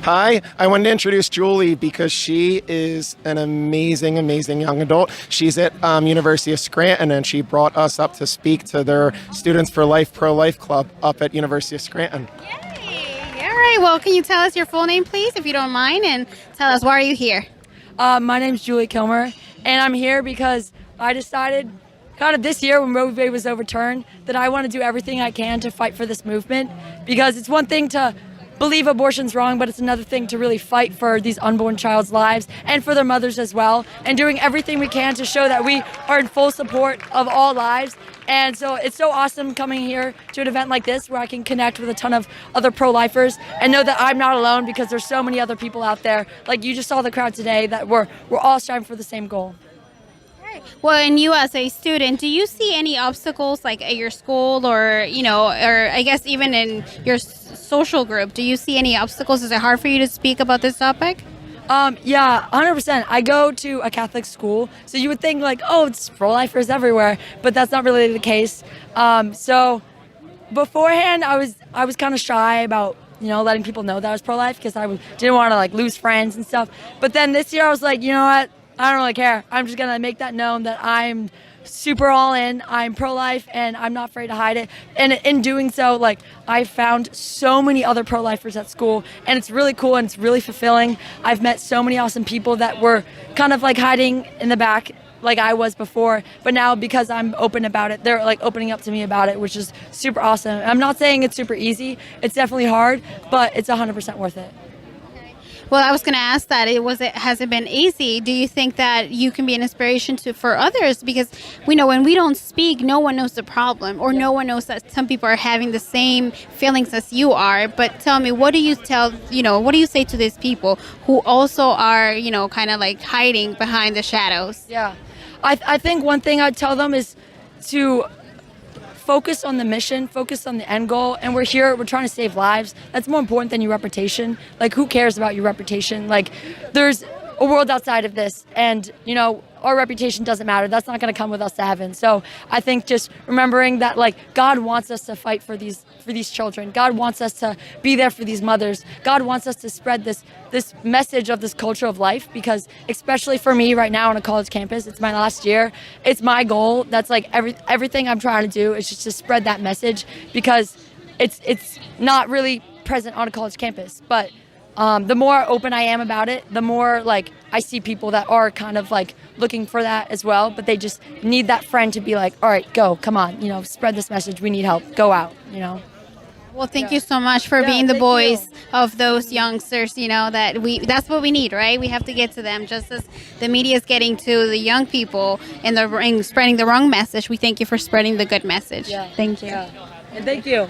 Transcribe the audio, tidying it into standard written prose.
Hi, I wanted to introduce Julie because she is an amazing, amazing young adult. She's at University of Scranton, and she brought us up to speak to their Students for Life Pro-Life Club up at University of Scranton. Yay! All right, well, can you tell us your full name, please, if you don't mind, and tell us why are you here? My name's Julie Kilmer, and I'm here because I decided kind of this year when Roe v. Wade was overturned that I want to do everything I can to fight for this movement, because it's one thing to believe abortion's wrong, but it's another thing to really fight for these unborn child's lives and for their mothers as well, and doing everything we can to show that we are in full support of all lives. And so it's so awesome coming here to an event like this where I can connect with a ton of other pro-lifers and know that I'm not alone, because there's so many other people out there. Like you just saw the crowd today, that we're all striving for the same goal. Well, and you as a student, do you see any obstacles like at your school or I guess even in your social group? Do you see any obstacles? Is it hard for you to speak about this topic? Yeah, 100%. I go to a Catholic school, so you would think like, oh, it's pro-lifers everywhere, but that's not really the case. So beforehand, I was kind of shy about letting people know that I was pro-life, because I didn't want to like lose friends and stuff. But then this year, I was like, you know what? I don't really care. I'm just gonna make that known that I'm super all in. I'm pro-life, and I'm not afraid to hide it. And in doing so, like, I found so many other pro-lifers at school, and it's really cool and it's really fulfilling. I've met so many awesome people that were kind of like hiding in the back like I was before, but now because I'm open about it, they're like opening up to me about it, which is super awesome. I'm not saying it's super easy. It's definitely hard, but it's 100% worth it. Well, I was going to ask that. Has it been easy? Do you think that you can be an inspiration for others? Because we know when we don't speak, no one knows the problem, or no one knows that some people are having the same feelings as you are. But tell me, what do you say to these people who also are, kind of like hiding behind the shadows? Yeah, I think one thing I'd tell them is to focus on the mission, focus on the end goal, and we're trying to save lives. That's more important than your reputation. Like, who cares about your reputation? Like, there's a world outside of this, and our reputation doesn't matter. That's not going to come with us to heaven. So I think just remembering that, like, God wants us to fight for these children. God wants us to be there for these mothers. God wants us to spread this message of this culture of life, because especially for me right now on a college campus, it's my last year. It's my goal. That's like everything I'm trying to do is just to spread that message, because it's not really present on a college campus. But the more open I am about it, the more like I see people that are kind of like looking for that as well, but they just need that friend to be like, all right, go, come on, spread this message. We need help. Go out, Well, thank you so much for being the voice of those youngsters, that's what we need, right? We have to get to them, just as the media is getting to the young people and spreading the wrong message. We thank you for spreading the good message. Yeah. Thank you. Yeah. And thank you.